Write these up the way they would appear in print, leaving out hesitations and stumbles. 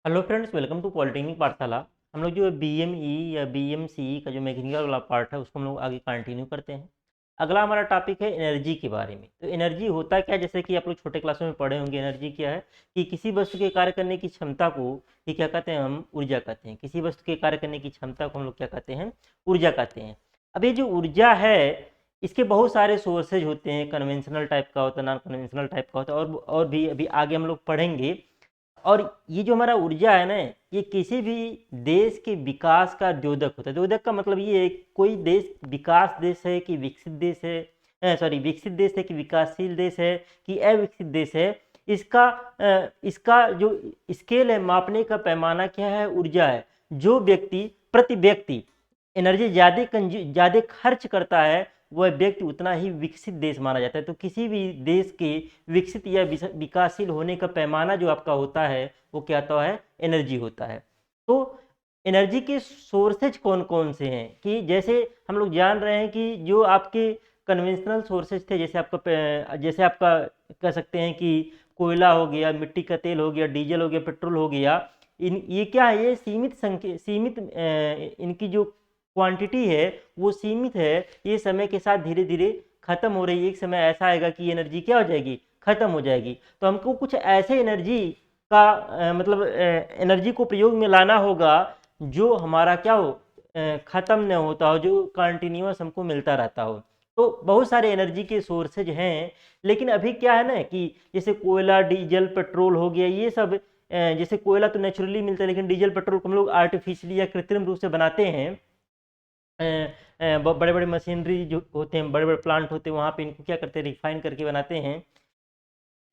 Hello friends, welcome to polytechnic पाठशाला। हम लोग जो बीएमई या बीएमसी का जो मैकेनिकल वाला पार्ट है उसको हम लोग आगे कंटिन्यू करते हैं। अगला हमारा टॉपिक है एनर्जी के बारे में। तो एनर्जी होता क्या है, जैसे कि आप लोग छोटे क्लासों में पढ़े होंगे। एनर्जी क्या है कि किसी वस्तु के कार्य करने की क्षमता को ही क्या कहते हैं, हम ऊर्जा कहते हैं। किसी वस्तु के कार्य करने की क्षमता को हम लोग क्या कहते हैं, ऊर्जा कहते हैं। अब ये जो ऊर्जा है इसके बहुत सारे सोर्सेज होते हैं। कन्वेंशनल टाइप का होता है, नॉन कन्वेंशनल टाइप का होता है, और भी अभी आगे हम लोग पढ़ेंगे। और ये जो हमारा ऊर्जा है ना, ये किसी भी देश के विकास का द्योतक होता है। द्योतक का मतलब ये है कोई देश विकास देश है कि विकसित देश है, सॉरी विकसित देश है कि विकासशील देश है कि अविकसित देश है, इसका जो स्केल है, मापने का पैमाना क्या है, ऊर्जा है। जो व्यक्ति प्रति व्यक्ति एनर्जी ज़्यादा खर्च करता है वह व्यक्ति उतना ही विकसित देश माना जाता है। तो किसी भी देश के विकसित या विकासशील होने का पैमाना जो आपका होता है वो क्या होता है, एनर्जी होता है। तो एनर्जी के सोर्सेज कौन कौन से हैं, कि जैसे हम लोग जान रहे हैं कि जो आपके कन्वेंशनल सोर्सेज थे, जैसे आपका कह सकते हैं कि कोयला हो गया, मिट्टी का तेल हो गया, डीजल हो गया, पेट्रोल हो गया। ये क्या है, ये सीमित इनकी जो क्वांटिटी है वो सीमित है। ये समय के साथ धीरे धीरे खत्म हो रही है। एक समय ऐसा आएगा कि एनर्जी क्या हो जाएगी, खत्म हो जाएगी। तो हमको कुछ ऐसे एनर्जी का मतलब एनर्जी को प्रयोग में लाना होगा जो हमारा क्या हो, खत्म न होता हो, जो कंटिन्यूअस हमको मिलता रहता हो। तो बहुत सारे एनर्जी के सोर्सेज हैं। लेकिन अभी क्या है ना कि जैसे कोयला, डीजल, पेट्रोल हो गया, ये सब जैसे कोयला तो नेचुरली मिलता है, लेकिन डीजल पेट्रोल को हम लोग आर्टिफिशियली या कृत्रिम रूप से बनाते हैं। बड़े बड़े मशीनरी जो होते हैं, बड़े बड़े प्लांट होते हैं, वहाँ पे इनको क्या करते हैं, रिफाइन करके बनाते हैं।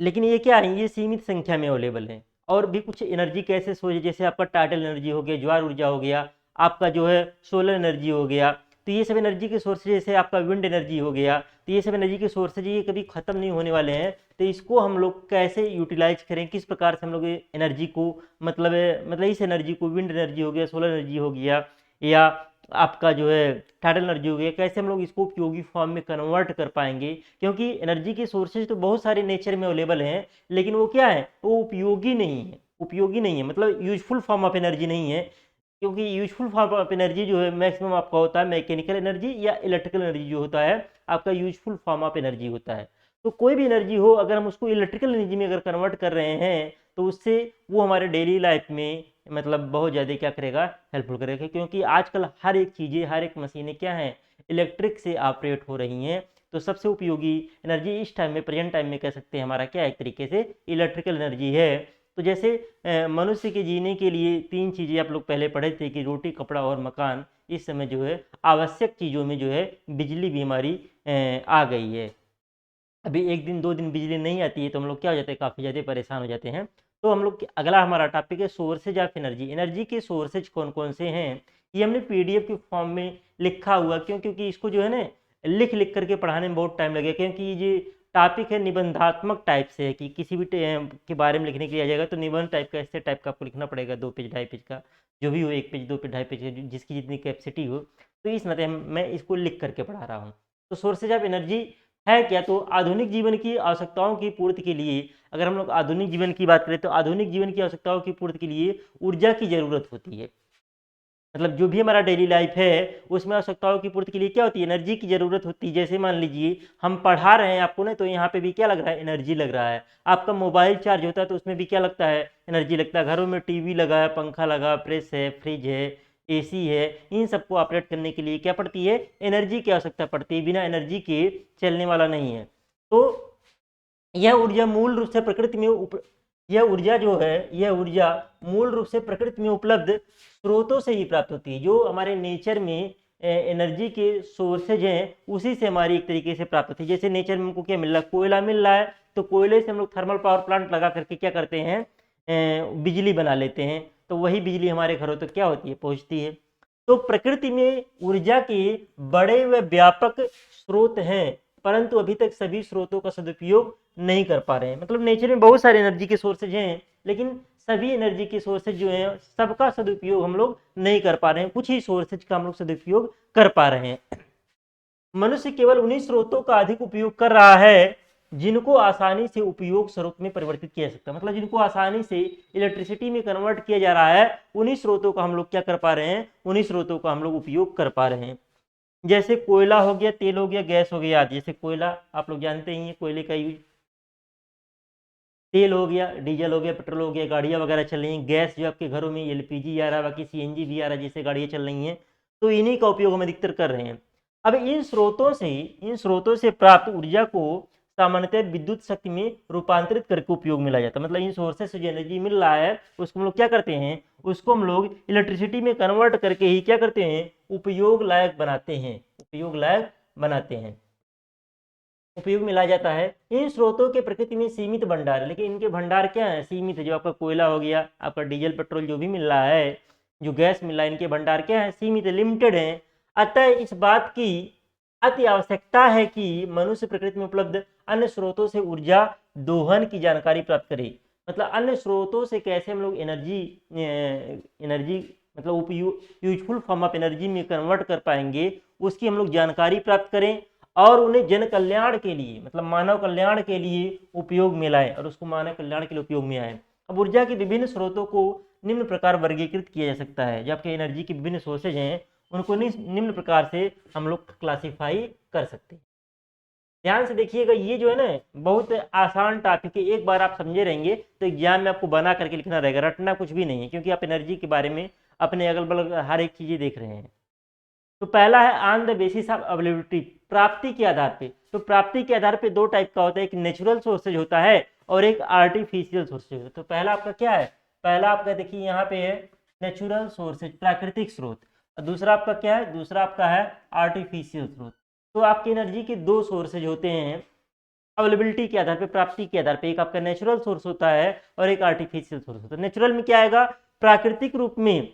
लेकिन ये क्या है, ये सीमित संख्या में अवेलेबल है। और भी कुछ एनर्जी कैसे सोच, जैसे आपका टाइडल एनर्जी हो गया, ज्वार ऊर्जा हो गया, आपका जो है सोलर एनर्जी हो गया। तो ये सब एनर्जी के सोर्सेज, जैसे आपका विंड एनर्जी हो गया, तो ये सब एनर्जी के सोर्सेज ये कभी ख़त्म नहीं होने वाले हैं। तो इसको हम लोग कैसे यूटिलाइज करें, किस प्रकार से हम लोग एनर्जी को मतलब इस एनर्जी को, विंड एनर्जी हो गया, सोलर एनर्जी हो गया, या आपका जो है टाइडल एनर्जी हो गया, कैसे हम लोग इसको उपयोगी फॉर्म में कन्वर्ट कर पाएंगे। क्योंकि एनर्जी के सोर्सेज तो बहुत सारे नेचर में अवेलेबल हैं, लेकिन वो क्या है, वो उपयोगी नहीं है। उपयोगी नहीं है मतलब यूजफुल फॉर्म ऑफ एनर्जी नहीं है। क्योंकि यूजफुल फॉर्म ऑफ एनर्जी जो है मैक्सिमम आपका होता है मैकेनिकल एनर्जी या इलेक्ट्रिकल एनर्जी, जो होता है आपका यूजफुल फॉर्म ऑफ एनर्जी होता है। तो कोई भी एनर्जी हो, अगर हम उसको इलेक्ट्रिकल एनर्जी में अगर कन्वर्ट कर रहे हैं तो उससे वो हमारे डेली लाइफ में मतलब बहुत ज़्यादा क्या करेगा, हेल्पफुल करेगा। क्योंकि आजकल हर एक चीज़ें, हर एक मशीनें क्या हैं, इलेक्ट्रिक से ऑपरेट हो रही हैं। तो सबसे उपयोगी एनर्जी इस टाइम में, प्रेजेंट टाइम में कह सकते हैं हमारा क्या है, एक तरीके से इलेक्ट्रिकल एनर्जी है। तो जैसे मनुष्य के जीने के लिए तीन चीज़ें आप लोग पहले पढ़े थे कि रोटी, कपड़ा और मकान। इस समय जो है आवश्यक चीज़ों में जो है बिजली भी हमारी आ गई है। अभी एक दिन दो दिन बिजली नहीं आती है तो हम लोग क्या हो जाते हैं, काफ़ी ज़्यादा परेशान हो जाते हैं। तो हम लोग अगला हमारा टॉपिक है सोर्सेज ऑफ एनर्जी। एनर्जी के सोर्सेज कौन कौन से हैं, ये हमने पीडीएफ के फॉर्म में लिखा हुआ। क्योंकि इसको जो है ना लिख लिख करके पढ़ाने में बहुत टाइम लगेगा। क्योंकि ये टॉपिक है निबंधात्मक टाइप से है, कि किसी भी के बारे में लिखने के लिए आ जाएगा तो निबंध टाइप का, ऐसे टाइप का आपको लिखना पड़ेगा, 2 पेज 2.5 पेज का, जो भी हो, 1 पेज 2 पेज 2.5 पेज का, जिसकी जितनी कैपेसिटी हो। तो इस नाते मैं इसको लिख करके पढ़ा रहा हूँ। तो सोर्सेज ऑफ एनर्जी है क्या, तो आधुनिक जीवन की आवश्यकताओं की पूर्ति के लिए, अगर हम लोग आधुनिक जीवन की बात करें तो आधुनिक जीवन की आवश्यकताओं की पूर्ति के लिए ऊर्जा की ज़रूरत होती है। मतलब जो भी हमारा डेली लाइफ है उसमें आवश्यकताओं की पूर्ति के लिए क्या होती है, एनर्जी की ज़रूरत होती है। जैसे मान लीजिए हम पढ़ा रहे हैं आपको ना, तो यहाँ पे भी क्या लग रहा है, एनर्जी लग रहा है। आपका मोबाइल चार्ज होता है तो उसमें भी क्या लगता है, एनर्जी लगता है। घरों में टीवी लगा है, पंखा लगा, प्रेस है, फ्रिज है, एसी है, इन सबको ऑपरेट करने के लिए क्या पड़ती है, एनर्जी की आवश्यकता पड़ती है। बिना एनर्जी के चलने वाला नहीं है। तो यह ऊर्जा मूल रूप से प्रकृति में यह ऊर्जा जो है, यह ऊर्जा मूल रूप से प्रकृति में उपलब्ध स्रोतों से ही प्राप्त होती है। जो हमारे नेचर में एनर्जी के सोर्सेज हैं उसी से हमारी एक तरीके से प्राप्त होती है। जैसे नेचर में हमको क्या मिल रहा है, कोयला मिल रहा है, तो कोयले से हम लोग थर्मल पावर प्लांट लगा करके क्या करते हैं, बिजली बना लेते हैं। तो वही बिजली हमारे घरों तक क्या होती है, पहुंचती है। तो प्रकृति में ऊर्जा के बड़े व व्यापक स्रोत हैं, परंतु अभी तक सभी स्रोतों का सदुपयोग नहीं कर पा रहे हैं। मतलब नेचर में बहुत सारे एनर्जी के सोर्सेज हैं, लेकिन सभी एनर्जी के सोर्सेज जो हैं सबका सदुपयोग हम लोग नहीं कर पा रहे हैं। कुछ ही सोर्सेज का हम लोग सदुपयोग कर पा रहे हैं। मनुष्य केवल उन्हीं स्रोतों का अधिक उपयोग कर रहा है जिनको आसानी से उपयोग स्वरूप में परिवर्तित किया जा सकता है, मतलब जिनको आसानी से इलेक्ट्रिसिटी में कन्वर्ट किया जा रहा है, उन्हीं स्रोतों का हम लोग क्या कर पा रहे हैं, उन्हीं स्रोतों का हम लोग उपयोग कर पा रहे हैं। जैसे कोयला हो गया, तेल हो गया, गैस हो गया आदि। जैसे कोयला आप लोग जानते ही हैं, कोयले का यूज, तेल हो गया, डीजल हो गया, पेट्रोल हो गया, गाड़ियाँ वगैरह चल रही हैं, गैस जो आपके घरों में एलपीजी आ रहा है, बाकी सीएनजी भी आ रहा है, जैसे गाड़ियाँ चल रही हैं, तो इन्हीं का उपयोग हम अधिकतर कर रहे हैं। अब इन स्रोतों से प्राप्त ऊर्जा को सामान्यतः विद्युत शक्ति में रूपांतरित करके उपयोग में लाया जाता है। मतलब इन सोर्सेस से जो एनर्जी मिल रहा है उसको हम लोग क्या करते हैं, उसको हम लोग इलेक्ट्रिसिटी में कन्वर्ट करके ही क्या करते हैं, उपयोग लायक बनाते हैं, उपयोग लायक बनाते हैं, उपयोग में लाया जाता है। इन स्रोतों के प्रकृति में सीमित भंडार है, लेकिन इनके भंडार क्या है, सीमित है। जो आपका कोयला हो गया, आपका डीजल पेट्रोल जो भी मिल रहा है, जो गैस मिल रहा है, इनके भंडार क्या है, सीमित है, लिमिटेड है। अतः इस बात की अति आवश्यकता है कि मनुष्य प्रकृति में उपलब्ध अन्य स्रोतों से ऊर्जा दोहन की जानकारी प्राप्त करे। मतलब अन्य स्रोतों से कैसे हम लोग एनर्जी मतलब उपयोग, यूजफुल फॉर्म ऑफ एनर्जी में कन्वर्ट कर पाएंगे, उसकी हम लोग जानकारी प्राप्त करें और उन्हें जन कल्याण के लिए, मतलब मानव कल्याण के लिए उपयोग में लाए, और उसको मानव कल्याण के लिए उपयोग में आए। अब ऊर्जा के विभिन्न स्रोतों को निम्न प्रकार वर्गीकृत किया जा सकता है। जो आपके एनर्जी के विभिन्न सोर्सेज हैं उनको निम्न प्रकार से हम लोग क्लासीफाई कर सकते हैं। ध्यान से देखिएगा, ये जो है ना बहुत आसान टॉपिक है, एक बार आप समझे रहेंगे तो एग्जाम में आपको बना करके लिखना रहेगा, रटना कुछ भी नहीं है, क्योंकि आप एनर्जी के बारे में अपने अगल बगल हर एक चीज़ें देख रहे हैं। तो पहला है on the basis of availability, प्राप्ति के आधार पे। तो प्राप्ति के आधार पे दो टाइप का होता है, एक नेचुरल सोर्सेज होता है और एक आर्टिफिशियल सोर्सेज होता है। तो पहला आपका क्या है, पहला आपका देखिए यहाँ पे है नेचुरल सोर्सेज, प्राकृतिक स्रोत, और दूसरा आपका क्या है, दूसरा आपका है आर्टिफिशियल स्रोत। तो आपकी एनर्जी के दो सोर्सेज होते हैं अवेलेबिलिटी के आधार पे, प्राप्ति के आधार पे। एक आपका नेचुरल सोर्स होता है और एक आर्टिफिशियल सोर्स होता है। नेचुरल में क्या आएगा, प्राकृतिक रूप में,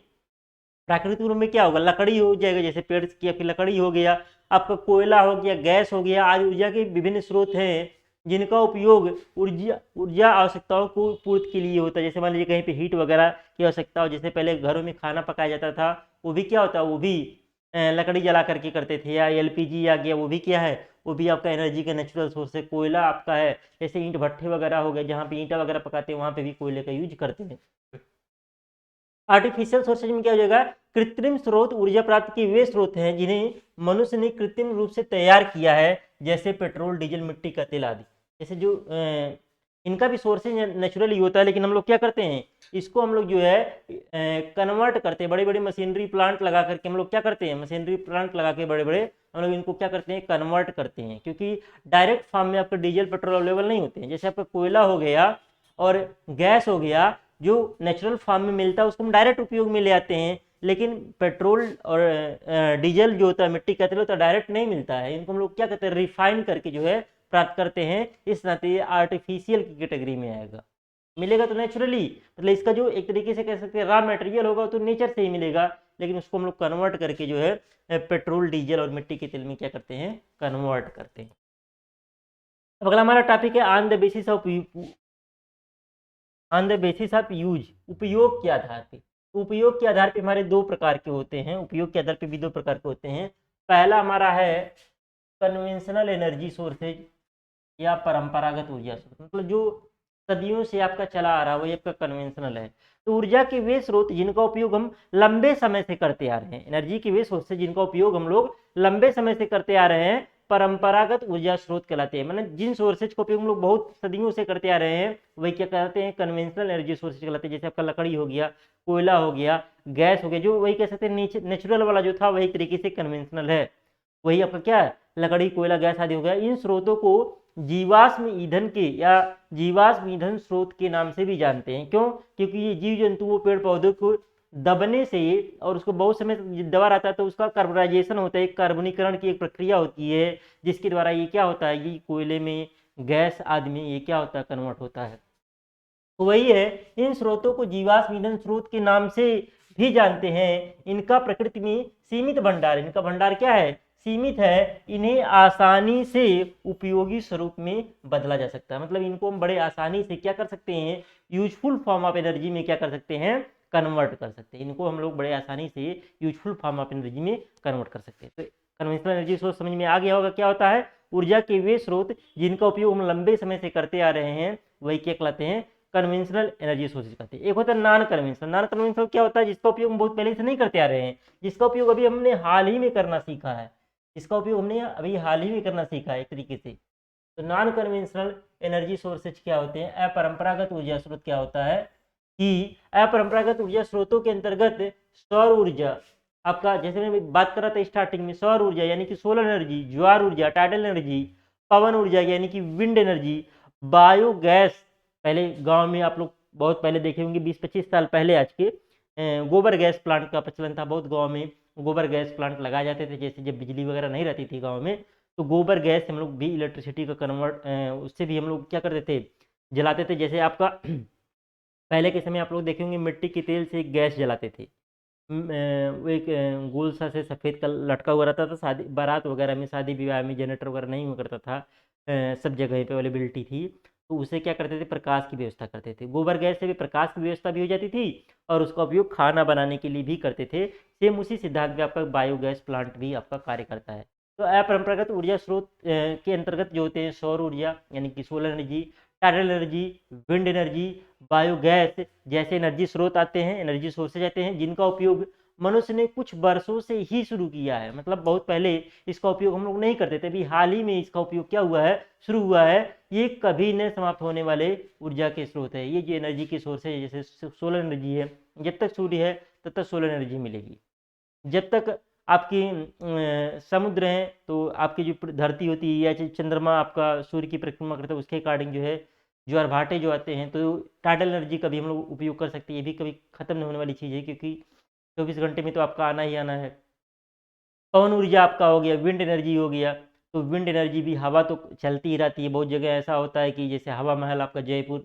प्राकृतिक रूप में क्या होगा, लकड़ी हो जाएगा, जैसे पेड़ की आपकी लकड़ी हो गया, आपका कोयला हो गया, गैस हो गया, आज ऊर्जा के विभिन्न स्रोत हैं जिनका उपयोग ऊर्जा ऊर्जा आवश्यकताओं को पूर्ति के लिए होता है। जैसे मान लीजिए कहीं पे हीट वगैरह की आवश्यकता हो, जैसे पहले घरों में खाना पकाया जाता था, वो भी क्या होता है, वो भी लकड़ी जला करके करते थे, या एलपीजी आ गया, वो भी क्या है, वो भी आपका एनर्जी का नेचुरल सोर्स है। कोयला आपका है, जैसे ईंट भट्ठे वगैरह हो गए, जहाँ पे ईंटा वगैरह पकाते हैं वहाँ पे भी कोयले का यूज करते हैं। आर्टिफिशियल सोर्सेज में क्या हो जाएगा, कृत्रिम स्रोत ऊर्जा प्राप्ति के वे स्रोत हैं जिन्हें मनुष्य ने कृत्रिम रूप से तैयार किया है, जैसे पेट्रोल, डीजल, मिट्टी का तेल आदि। जैसे जो इनका भी सोर्सेज नेचुरली होता है, लेकिन हम लोग क्या करते हैं, इसको हम लोग जो है कन्वर्ट करते हैं, बड़े बड़े मशीनरी प्लांट लगा करके हम लोग क्या करते हैं, मशीनरी प्लांट लगा के बड़े बड़े हम लोग इनको क्या करते हैं, कन्वर्ट करते हैं, क्योंकि डायरेक्ट फॉर्म में आपका डीजल पेट्रोल अवेलेबल नहीं होते हैं। जैसे आपका कोयला हो गया और गैस हो गया, जो नेचुरल फॉर्म में मिलता है उसको हम डायरेक्ट उपयोग में ले आते हैं, लेकिन पेट्रोल और डीजल जो होता है, मिट्टी का तेल होता है, डायरेक्ट नहीं मिलता है, इनको हम लोग क्या कहते हैं, रिफाइन करके जो है प्राप्त करते हैं। इस नाते ये आर्टिफिशियल की कैटेगरी में आएगा। मिलेगा तो नेचुरली, मतलब इसका जो एक तरीके से कह सकते हैं रॉ मटेरियल होगा तो नेचर से ही मिलेगा, लेकिन उसको हम लोग कन्वर्ट करके जो है पेट्रोल, डीजल और मिट्टी के तेल में क्या करते हैं, कन्वर्ट करते हैं। अब अगला हमारा टॉपिक है on the basis of use, उपयोग के आधार पे। उपयोग के आधार पे हमारे दो प्रकार के होते हैं, उपयोग के आधार पे भी दो प्रकार के होते हैं। पहला हमारा है कन्वेंशनल एनर्जी सोर्सेज या परंपरागत ऊर्जा स्रोत, मतलब जो सदियों से आपका चला आ रहा है वही आपका कन्वेंशनल है। तो ऊर्जा के वे स्रोत जिनका उपयोग हम लंबे समय से करते आ रहे हैं, एनर्जी के वे सोर्सेज जिनका उपयोग हम लोग लंबे समय से करते आ रहे हैं, परंपरागत ऊर्जा स्रोत कहलाते हैं। मतलब जिन सोर्सेज का उपयोग हम लोग बहुत सदियों से करते आ रहे हैं वही क्या कहते हैं, कन्वेंशनल एनर्जी सोर्सेज कहलाते हैं। जैसे आपका लकड़ी हो गया, कोयला हो गया, गैस हो गया, जो वही कह सकते हैं नेचुरल वाला जो था वही तरीके से कन्वेंशनल है, वही आपका क्या है, लकड़ी, कोयला, गैस आदि हो गया। इन स्रोतों को जीवाश्म ईंधन के या जीवाश्म ईंधन स्रोत के नाम से भी जानते हैं। क्यों, क्योंकि ये जीव जंतुओं, पेड़ पौधों को दबने से और उसको बहुत समय दबा रहता है तो उसका कार्बनाइजेशन होता है, एक कार्बनीकरण की एक प्रक्रिया होती है, जिसके द्वारा ये क्या होता है, ये कोयले में, गैस आदि में ये क्या होता है, कन्वर्ट होता है। तो वही है, इन स्रोतों को जीवाश्म ईंधन स्रोत के नाम से भी जानते हैं। इनका प्रकृति में सीमित भंडार, इनका भंडार क्या है, सीमित है। इन्हें आसानी से उपयोगी स्वरूप में बदला जा सकता है, मतलब इनको हम बड़े आसानी से क्या कर सकते हैं, यूजफुल फॉर्म ऑफ एनर्जी में क्या कर सकते हैं, कन्वर्ट कर सकते हैं। इनको हम लोग बड़े आसानी से यूजफुल फॉर्म ऑफ एनर्जी में कन्वर्ट कर सकते हैं। तो कन्वेंशनल एनर्जी सोर्स समझ में आ गया होगा क्या होता है, ऊर्जा के वे स्रोत जिनका उपयोग हम लंबे समय से करते आ रहे हैं वही क्या कहलाते हैं, कन्वेंशनल एनर्जी सोर्सेज कहते हैं। एक होता है नॉन कन्वेंशनल। नॉन कन्वेंशनल क्या होता है, जिसका उपयोग हम बहुत पहले से नहीं करते आ रहे हैं, जिसका उपयोग अभी हमने हाल ही में करना सीखा है, जिसका उपयोग हमने अभी हाल ही में करना सीखा है एक तरीके से। तो नॉन कन्वेंशनल एनर्जी सोर्सेज क्या होते हैं, अपरंपरागत ऊर्जा स्रोत क्या होता है कि अपरंपरागत ऊर्जा स्रोतों के अंतर्गत सौर ऊर्जा, आपका जैसे मैं बात कर रहा था स्टार्टिंग में, सौर ऊर्जा यानी कि सोलर एनर्जी, ज्वार ऊर्जा टाइडल एनर्जी, पवन ऊर्जा यानी कि विंड एनर्जी, बायोगैस, पहले गांव में आप लोग बहुत पहले देखे होंगे 20-25 साल पहले आज के, गोबर गैस प्लांट का प्रचलन था बहुत गांव में, गोबर गैस प्लांट लगाए जाते थे, जैसे जब बिजली वगैरह नहीं रहती थी गांव में तो गोबर गैस हम लोग भी इलेक्ट्रिसिटी का कन्वर्ट, उससे भी हम लोग क्या करते थे, जलाते थे। जैसे आपका पहले के समय आप लोग देखेंगे मिट्टी के तेल से एक गैस जलाते थे, वो एक गोल सा से सफ़ेद का लटका हुआ रहता था, शादी बारात वगैरह में, शादी विवाह में जनरेटर वगैरह नहीं हुआ करता था, सब जगह पे अवेलेबिलिटी थी, तो उसे क्या करते थे, प्रकाश की व्यवस्था करते थे। गोबर गैस से भी प्रकाश की व्यवस्था भी हो जाती थी और उसका उपयोग खाना बनाने के लिए भी करते थे। सेम उसी सिद्धांत में आपका बायोगैस प्लांट भी आपका कार्य करता है। तो अपरंपरागत ऊर्जा स्रोत के अंतर्गत जो होते हैं सौर ऊर्जा यानी कि solar energy, tidal energy, wind energy, biogas जैसे एनर्जी स्रोत आते हैं, एनर्जी सोर्सेज आते हैं, जिनका उपयोग मनुष्य ने कुछ वर्षों से ही शुरू किया है। मतलब बहुत पहले इसका उपयोग हम लोग नहीं करते थे, अभी हाल ही में इसका उपयोग क्या हुआ है, शुरू हुआ है। ये कभी न समाप्त होने वाले ऊर्जा के स्रोत है। ये जो एनर्जी के सोर्स है, जैसे सोलर एनर्जी है, जब तक सूर्य है तब तक सोलर एनर्जी मिलेगी, जब तक आपकी समुद्र है तो आपकी जो धरती होती है या चंद्रमा आपका सूर्य की परिक्रमा करता है उसके अकॉर्डिंग जो है ज्वार भाटे जो आते हैं, तो टाइडल एनर्जी का भी हम लोग उपयोग कर सकते हैं। ये भी कभी खत्म नहीं होने वाली चीज़ है, क्योंकि 24 घंटे में तो आपका आना ही आना है। पवन ऊर्जा आपका हो गया, विंड एनर्जी हो गया, तो विंड एनर्जी भी हवा तो चलती ही रहती है। बहुत जगह ऐसा होता है कि जैसे हवा महल आपका जयपुर,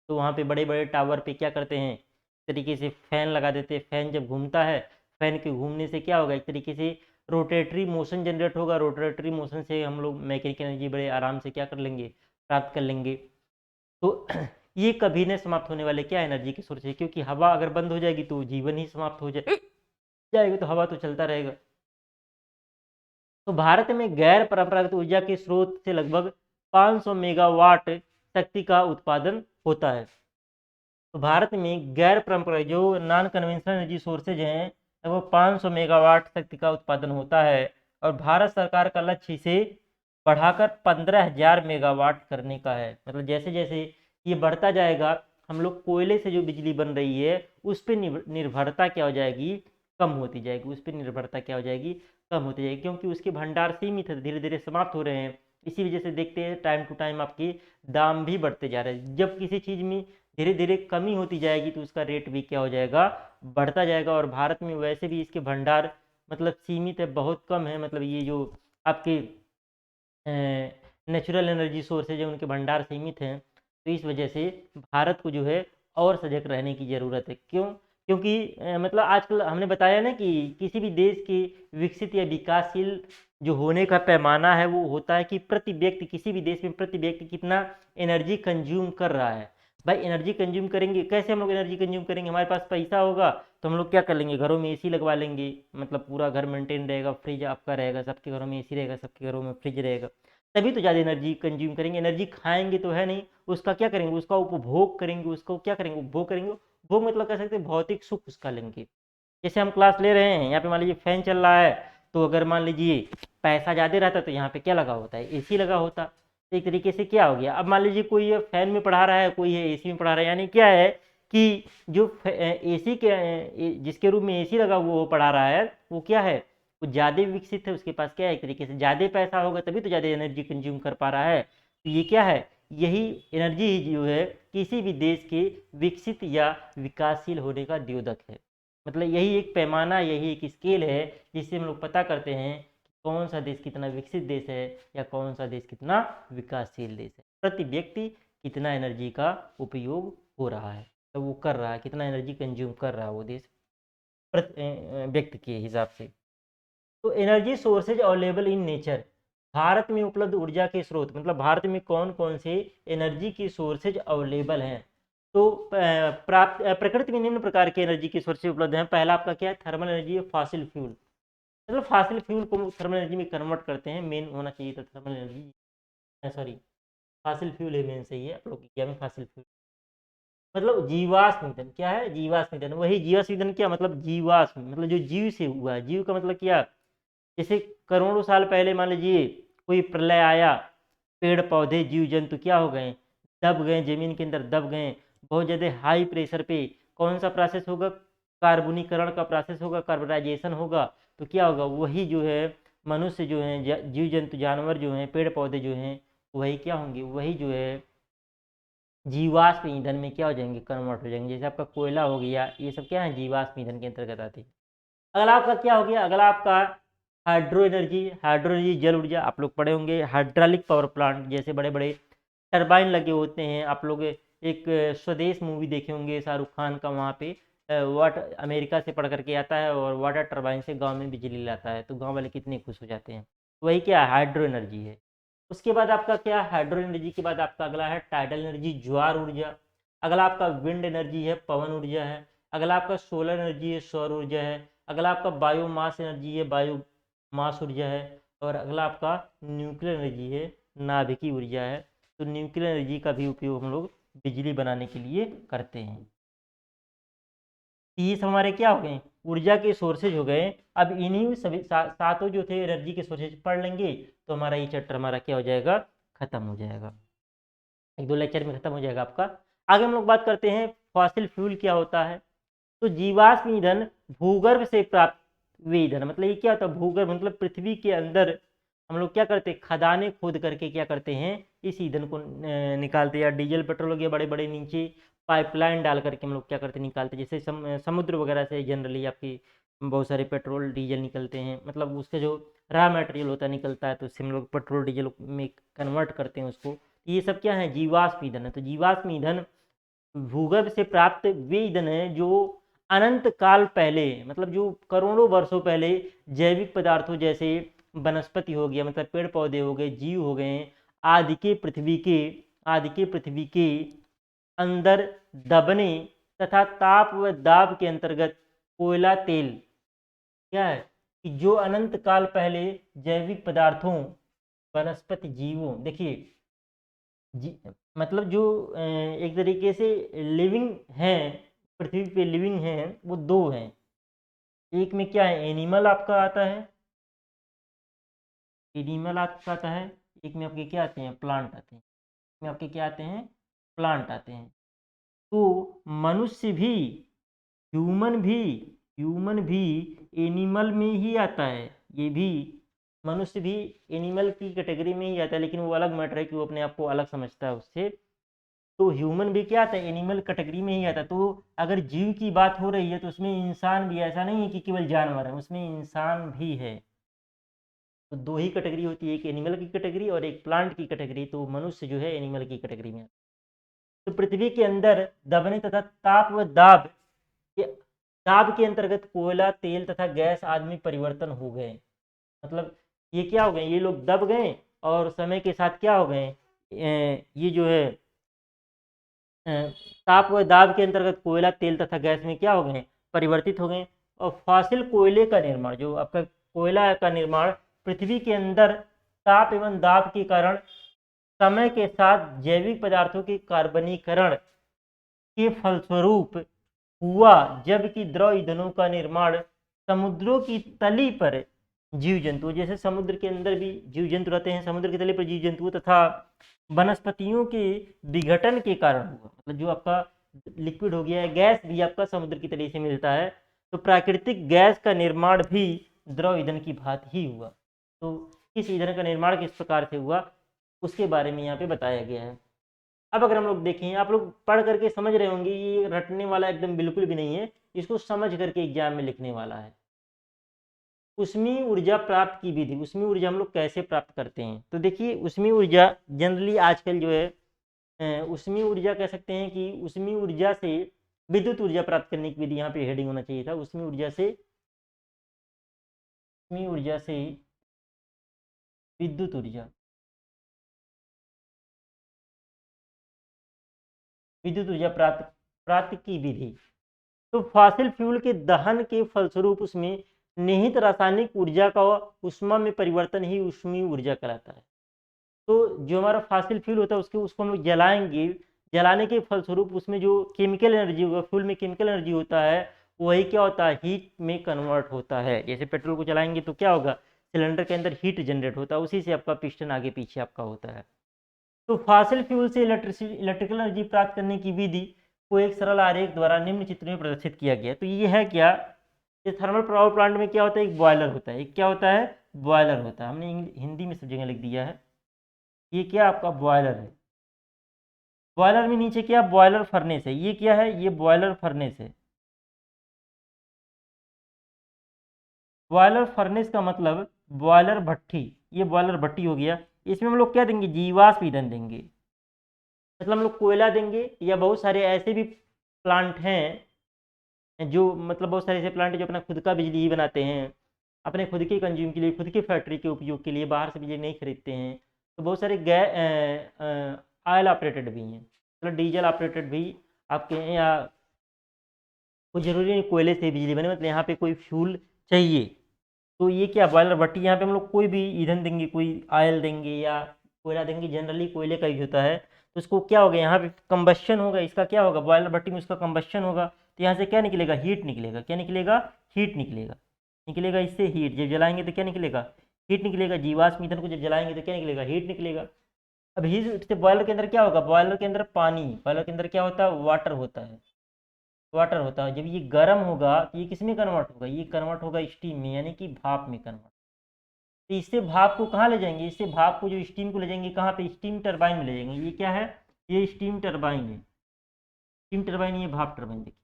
तो वहाँ पे बड़े बड़े टावर पे क्या करते हैं, एक तरीके से फैन लगा देते हैं। फैन जब घूमता है, फैन के घूमने से क्या होगा, एक तरीके से रोटेटरी मोशन जनरेट होगा। रोटेटरी मोशन से हम लोग मैकेनिकल एनर्जी बड़े आराम से क्या कर लेंगे, प्राप्त कर लेंगे। तो ये कभी नहीं समाप्त होने वाले क्या एनर्जी के सोर्स है, क्योंकि हवा अगर बंद हो जाएगी तो जीवन ही समाप्त हो जाएगा, तो हवा तो चलता रहेगा। तो भारत में गैर परंपरागत ऊर्जा के स्रोत से लगभग 500 मेगावाट शक्ति का उत्पादन होता है। तो भारत में गैर परंपरागत जो नॉन कन्वेंशनल एनर्जी सोर्सेज हैं लगभग 500 मेगावाट शक्ति का उत्पादन होता है, और भारत सरकार का लक्ष्य इसे बढ़ाकर 15,000 मेगावाट करने का है। मतलब जैसे जैसे ये बढ़ता जाएगा, हम लोग कोयले से जो बिजली बन रही है उस पर निर्भरता क्या हो जाएगी, कम होती जाएगी। उस पर निर्भरता क्या हो जाएगी, कम होती जाएगी, क्योंकि उसके भंडार सीमित है, धीरे धीरे समाप्त हो रहे हैं। इसी वजह से देखते हैं टाइम टू टाइम आपके दाम भी बढ़ते जा रहे हैं। जब किसी चीज़ में धीरे धीरे कमी होती जाएगी तो उसका रेट भी क्या हो जाएगा, बढ़ता जाएगा। और भारत में वैसे भी इसके भंडार मतलब सीमित है, बहुत कम है। मतलब ये जो आपके नेचुरल एनर्जी सोर्सेज है उनके भंडार सीमित हैं, तो इस वजह से भारत को जो है और सजग रहने की ज़रूरत है। क्यों? क्योंकि मतलब आजकल हमने बताया ना कि किसी भी देश के विकसित या विकासशील जो होने का पैमाना है वो होता है कि प्रति व्यक्ति, किसी भी देश में प्रति व्यक्ति कितना एनर्जी कंज्यूम कर रहा है। भाई एनर्जी कंज्यूम करेंगे कैसे, हम लोग एनर्जी कंज्यूम करेंगे, हमारे पास पैसा होगा तो हम लोग क्या कर लेंगे, घरों में एसी लगवा लेंगे, मतलब पूरा घर मेंटेन रहेगा, फ्रिज आपका रहेगा, सबके घरों में एसी रहेगा, सबके घरों में फ्रिज रहेगा, तभी तो ज़्यादा एनर्जी कंज्यूम करेंगे। एनर्जी खाएंगे तो है नहीं, उसका क्या करेंगे, उसका उपभोग करेंगे, उसको क्या करेंगे, उपभोग करेंगे। उपभोग मतलब कह सकते हैं भौतिक सुख उसका लेंगे। जैसे हम क्लास ले रहे हैं, यहाँ पे मान लीजिए फैन चल रहा है, तो अगर मान लीजिए पैसा ज़्यादा रहता तो यहाँ पे क्या लगा होता है, एसी लगा होता। तो एक तरीके से क्या हो गया, अब मान लीजिए कोई फैन में पढ़ा रहा है, कोई है एसी में पढ़ा रहा है, यानी क्या है कि जो एसी के जिसके रूम में एसी लगा हुआ वो पढ़ा रहा है, वो क्या है, वो ज़्यादा विकसित है, उसके पास क्या है, एक तरीके से ज़्यादा पैसा होगा तभी तो ज़्यादा एनर्जी कंज्यूम कर पा रहा है। तो ये क्या है, यही एनर्जी ही जो है किसी भी देश के विकसित या विकासशील होने का द्योतक है। मतलब यही एक पैमाना, यही एक स्केल है जिससे हम लोग पता करते हैं कि कौन सा देश कितना विकसित देश है या कौन सा देश कितना विकासशील देश है। प्रति व्यक्ति कितना एनर्जी का उपयोग हो रहा है, तो वो कर रहा है, कितना एनर्जी कंज्यूम कर रहा है वो देश व्यक्ति के हिसाब से। तो energy sources available in nature, Bharat में उपलब्ध ऊर्जा के स्रोत, मतलब भारत में कौन कौन से एनर्जी की सोर्सेज अवेलेबल हैं। तो प्रकृति में निम्न प्रकार के एनर्जी के सोर्सेज उपलब्ध हैं। पहला आपका क्या है, थर्मल एनर्जी, फॉसिल फ्यूल। मतलब फासिल फ्यूल को थर्मल एनर्जी में कन्वर्ट करते हैं, मेन होना चाहिए था thermal energy, sorry Faasil fuel है मेन, सही है आप लोग क्या में फासिल फ्यूल मतलब जीवाश्म ईंधन। क्या है जीवाश्म ईंधन? वही जीवाश्म ईंधन क्या मतलब जीवाश्म मतलब जो जीव से हुआ है। जीव का मतलब क्या, जैसे करोड़ों साल पहले मान लीजिए कोई प्रलय आया, पेड़ पौधे जीव जंतु क्या हो गए, दब गए, जमीन के अंदर दब गए, बहुत ज़्यादा हाई प्रेशर पे। कौन सा प्रोसेस होगा, कार्बनीकरण का प्रोसेस होगा, कार्बनाइजेशन होगा। तो क्या होगा, वही जो है मनुष्य जो है, जीव जंतु जानवर जो हैं, पेड़ पौधे जो हैं, वही क्या होंगे, वही जो है जीवाश्म ईंधन में क्या हो जाएंगे, कन्वर्ट हो जाएंगे। जैसे आपका कोयला हो गया, ये सब क्या है जीवाश्म ईंधन के अंतर्गत आते हैं। अगला आपका क्या हो गया, अगला आपका हाइड्रो एनर्जी। हाइड्रो एनर्जी जल ऊर्जा, आप लोग पढ़े होंगे। हाइड्रोलिक पावर प्लांट, जैसे बड़े बड़े टरबाइन लगे होते हैं। आप लोग एक स्वदेश मूवी देखे होंगे शाहरुख खान का, वहाँ पे वाटर अमेरिका से पढ़ करके आता है और वाटर टरबाइन से गांव में बिजली लाता है, तो गांव वाले कितने खुश हो जाते हैं। वही क्या हाइड्रो एनर्जी है। उसके बाद आपका क्या, हाइड्रो एनर्जी के बाद आपका अगला है टाइडल एनर्जी, ज्वार ऊर्जा। अगला आपका विंड एनर्जी है, पवन ऊर्जा है। अगला आपका सोलर एनर्जी है, सौर ऊर्जा है। अगला आपका बायोमास एनर्जी है, बायोमास ऊर्जा है। और अगला आपका न्यूक्लियर एनर्जी है, नाभिकीय ऊर्जा है। तो न्यूक्लियर एनर्जी का भी उपयोग हम लोग बिजली बनाने के लिए करते हैं। ये सब हमारे क्या हो गए, ऊर्जा के सोर्सेज हो गए। अब इन्हीं सभी सातों जो थे एनर्जी के सोर्सेज पढ़ लेंगे तो हमारा ये चैप्टर हमारा क्या हो जाएगा, खत्म हो जाएगा, एक दो लेक्चर में खत्म हो जाएगा आपका। आगे हम लोग बात करते हैं फॉसिल फ्यूल क्या होता है। तो जीवाश्म ईंधन भूगर्भ से प्राप्त वे ईंधन, मतलब ये क्या होता है भूगर्भ, मतलब पृथ्वी के अंदर हम लोग क्या करते हैं, खदानें खोद करके क्या करते हैं, इस ईंधन को निकालते हैं। या डीजल पेट्रोल हो गया, बड़े बड़े नीचे पाइपलाइन डाल करके हम लोग क्या करते हैं, निकालते हैं। जैसे समुद्र वगैरह से जनरली आपकी बहुत सारे पेट्रोल डीजल निकलते हैं, मतलब उसका जो रॉ मटेरियल होता है निकलता है, तो उससे हम लोग पेट्रोल डीजल में कन्वर्ट करते हैं उसको। ये सब क्या है, जीवाश्म ईंधन है। तो जीवाश्म ईंधन भूगर्भ से प्राप्त वे ईंधन है जो अनंत काल पहले, मतलब जो करोड़ों वर्षों पहले जैविक पदार्थों जैसे वनस्पति हो गया, मतलब पेड़ पौधे हो गए, जीव हो गए, आदि के पृथ्वी के अंदर दबने तथा ताप व दाब के अंतर्गत कोयला तेल क्या है, कि जो अनंत काल पहले जैविक पदार्थों, वनस्पति, जीवों, देखिए जी, मतलब जो एक तरीके से लिविंग हैं, पृथ्वी पे लिविंग हैं, वो दो हैं। एक में क्या है, एनिमल आपका आता है, एनिमल आपका आता है। एक में आपके क्या आते हैं, प्लांट आते हैं। में आपके क्या आते हैं, प्लांट आते हैं। तो मनुष्य भी, ह्यूमन भी ह्यूमन भी एनिमल में ही आता है। ये भी मनुष्य भी एनिमल की कैटेगरी में ही आता है, लेकिन वो अलग मैटर है कि वो अपने आप को अलग समझता है उससे। तो ह्यूमन भी क्या आता है, एनिमल कैटेगरी में ही आता है। तो अगर जीव की बात हो रही है तो उसमें इंसान भी, ऐसा नहीं है कि केवल जानवर है, उसमें इंसान भी है। तो दो ही कैटेगरी होती है, एक एनिमल की कैटेगरी और एक प्लांट की कैटेगरी। तो मनुष्य जो है एनिमल की कैटेगरी में। तो पृथ्वी के अंदर दबने तथा ताप व दाब के अंतर्गत कोयला, तेल तथा गैस आदि में परिवर्तन हो गए। मतलब ये क्या हो गए, ये लोग दब गए और समय के साथ क्या हो गए, ये जो है ताप व दाब के अंतर्गत कोयला, तेल तथा गैस में क्या हो गए, परिवर्तित हो गए। और फॉसिल कोयले का निर्माण, जो आपका कोयला का निर्माण पृथ्वी के अंदर ताप एवं दाब के कारण समय के साथ जैविक पदार्थों के कार्बनीकरण के फलस्वरूप हुआ, जबकि द्रव ईंधनों का निर्माण समुद्रों की तली पर जीव जंतु, जैसे समुद्र के अंदर भी जीव जंतु रहते हैं, समुद्र की तली पर जीव जंतु तथा वनस्पतियों के विघटन के कारण हुआ। मतलब जो आपका लिक्विड हो गया है, गैस भी आपका समुद्र की तली से मिलता है, तो प्राकृतिक गैस का निर्माण भी द्रव ईंधन की भांति ही हुआ। तो इस ईंधन का निर्माण किस प्रकार से हुआ उसके बारे में यहाँ पे बताया गया है। अब अगर हम लोग देखें, आप लोग पढ़ करके समझ रहे होंगे, ये रटने वाला एकदम बिल्कुल भी नहीं है, इसको समझ करके एग्जाम में लिखने वाला है। उष्मीय ऊर्जा प्राप्त की विधि, उष्मीय ऊर्जा हम लोग कैसे प्राप्त करते हैं। तो देखिए उष्मीय ऊर्जा जनरली आजकल जो है उष्मीय ऊर्जा कह सकते हैं कि उष्मीय ऊर्जा से विद्युत ऊर्जा प्राप्त करने की विधि, यहाँ पे हेडिंग होना चाहिए था, उष्मीय ऊर्जा से विद्युत ऊर्जा, विद्युत ऊर्जा प्राप्त प्राप्त की विधि। तो फॉसिल फ्यूल के दहन के फलस्वरूप उसमें निहित रासायनिक ऊर्जा का ऊष्मा में परिवर्तन ही ऊष्मीय ऊर्जा कहलाता है। तो जो हमारा फॉसिल फ्यूल होता है उसको हम लोग जलाएंगे, जलाने के फलस्वरूप उसमें जो केमिकल एनर्जी होगा, फ्यूल में केमिकल एनर्जी होता है, वही क्या होता है, हीट में कन्वर्ट होता है। जैसे पेट्रोल को जलाएंगे तो क्या होगा, सिलेंडर के अंदर हीट जनरेट होता है, उसी से आपका पिस्टन आगे पीछे आपका होता है। तो फॉसिल फ्यूल से इलेक्ट्रिकल एनर्जी प्राप्त करने की विधि को एक सरल आरेख द्वारा निम्न चित्र में प्रदर्शित किया गया। तो ये है क्या, ये थर्मल पावर प्लांट में क्या होता है, एक बॉयलर होता है। एक क्या होता है, बॉयलर होता है। हमने हिंदी में सब जगह लिख दिया है। ये क्या आपका बॉयलर है। बॉयलर में नीचे क्या, बॉयलर फर्नेस है। ये क्या है, ये बॉयलर फर्नेस है। बॉयलर फर्नेस का मतलब बॉयलर भट्टी, ये बॉयलर भट्टी हो गया। इसमें हम लोग क्या देंगे, जीवाश्म ईंधन देंगे। मतलब हम लोग कोयला देंगे, या बहुत सारे ऐसे भी प्लांट हैं जो, मतलब बहुत सारे ऐसे प्लांट जो अपना खुद का बिजली ही बनाते हैं, अपने खुद के कंज्यूम के लिए, खुद के फैक्ट्री के उपयोग के लिए, बाहर से बिजली नहीं खरीदते हैं। तो बहुत सारे ऑयल ऑपरेटेड भी हैं, मतलब डीजल ऑपरेटेड भी आपके हैं, या कोई ज़रूरी नहीं कोयले से बिजली बने, मतलब यहाँ पे कोई फ्यूल चाहिए। तो ये क्या, बॉयलर भट्टी, यहाँ पे हम लोग कोई भी ईंधन देंगे, कोई ऑयल देंगे या कोयला देंगे, जनरली कोयले का यूज होता है। तो इसको क्या होगा, यहाँ पे कंबस्शन होगा, इसका क्या होगा, बॉयलर भट्टी में उसका कंबस्शन होगा। तो यहाँ से क्या निकलेगा, हीट निकलेगा। क्या निकलेगा, हीट निकलेगा। निकलेगा इससे हीट, जब जलाएंगे तो क्या निकलेगा, हीट निकलेगा। जीवाश्म ईंधन को जब जलाएंगे तो क्या निकलेगा, हीट निकलेगा। अब हीट से बॉयलर के अंदर क्या होगा, बॉयलर के अंदर पानी, बॉयलर के अंदर क्या होता है, वाटर होता है। वाटर होता है। जब ये गर्म होगा तो ये किस में कन्वर्ट होगा, ये कन्वर्ट होगा स्टीम में, यानी कि भाप में कन्वर्ट। तो इससे भाप को कहाँ ले जाएंगे, इससे भाप को जो स्टीम को ले जाएंगे कहाँ पे, स्टीम टरबाइन में ले जाएंगे। ये क्या है, ये स्टीम टरबाइन है। स्टीम टरबाइन, ये भाप टरबाइन। देखिए